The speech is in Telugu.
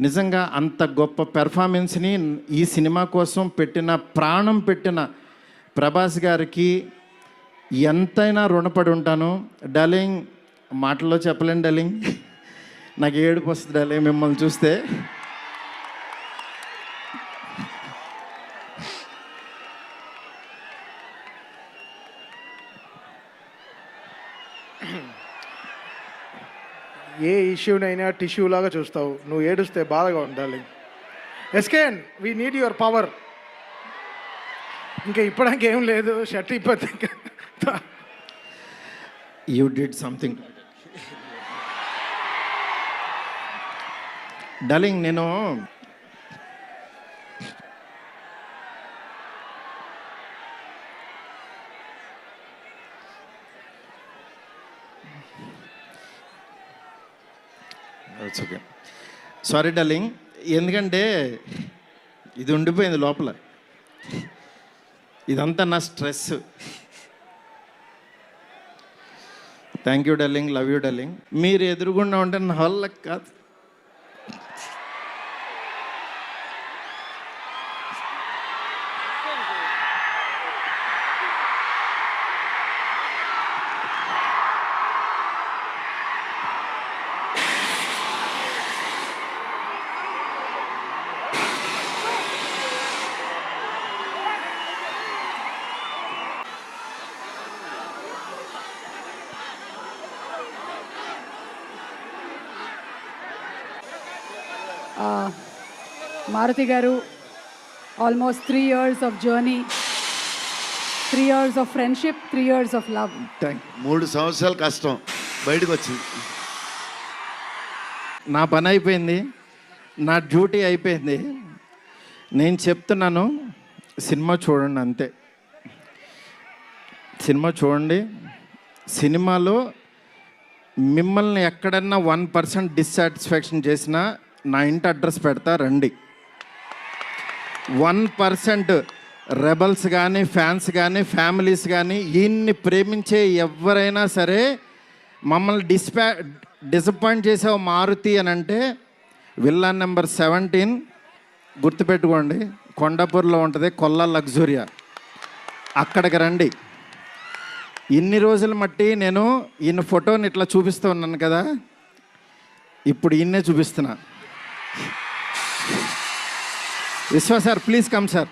నిజంగా అంత గొప్ప పెర్ఫార్మెన్స్ని ఈ సినిమా కోసం పెట్టిన ప్రాణం పెట్టిన ప్రభాస్ గారికి ఎంతైనా రుణపడి ఉంటాను. డార్లింగ్, మాటల్లో చెప్పలేను డార్లింగ్, నాకు ఏడుపు వస్తుంది డార్లింగ్ మిమ్మల్ని చూస్తే. ఏ ఇష్యూనైనా టిష్యూ లాగా చూస్తావు, నువ్వు ఏడుస్తే బాధగా ఉండాలి. ఎస్కేన్, వీ నీడ్ యువర్ పవర్. ఇంకా ఇప్పడానికి ఏం లేదు, షర్ట్ ఇప్పటి యూ డిడ్ సంథింగ్ డార్లింగ్. నేను ఓకే, సారీ డార్లింగ్, ఎందుకంటే ఇది ఉండిపోయింది లోపల, ఇదంతా నా stress. Thank you darling, love you darling. మీరు ఎదురుగుండా ఉంటే నా వల్ల కాదు. మారుతి గారు, almost 3 years of journey, 3 years of friendship, 3 years of love. 3 సంవత్సరాలు కష్టం బయటకు వచ్చింది. నా పని అయిపోయింది, నా డ్యూటీ అయిపోయింది. నేను చెప్తున్నాను, సినిమా చూడండి అంతే. సినిమా చూడండి. సినిమాలో మిమ్మల్ని ఎక్కడన్నా 1% డిస్సాటిస్ఫాక్షన్ చేసినా నా ఇంటి అడ్రస్ పెడతా, రండి. 1% రెబల్స్ కానీ, ఫ్యాన్స్ కానీ, ఫ్యామిలీస్ కానీ, ఈయన్ని ప్రేమించే ఎవరైనా సరే మమ్మల్ని డిసప్పాయింట్ చేసే మారుతి అని అంటే విల్లా నెంబర్ 17 గుర్తుపెట్టుకోండి, కొండాపూర్లో ఉంటుంది, కొల్లా లగ్జూరియా, అక్కడికి రండి. ఇన్ని రోజులు మట్టి నేను ఈయన ఫోటోని ఇట్లా చూపిస్తూ ఉన్నాను కదా, ఇప్పుడు ఈయన్నే చూపిస్తున్నా. విశ్వ సార్, ప్లీజ్ కమ్ సార్.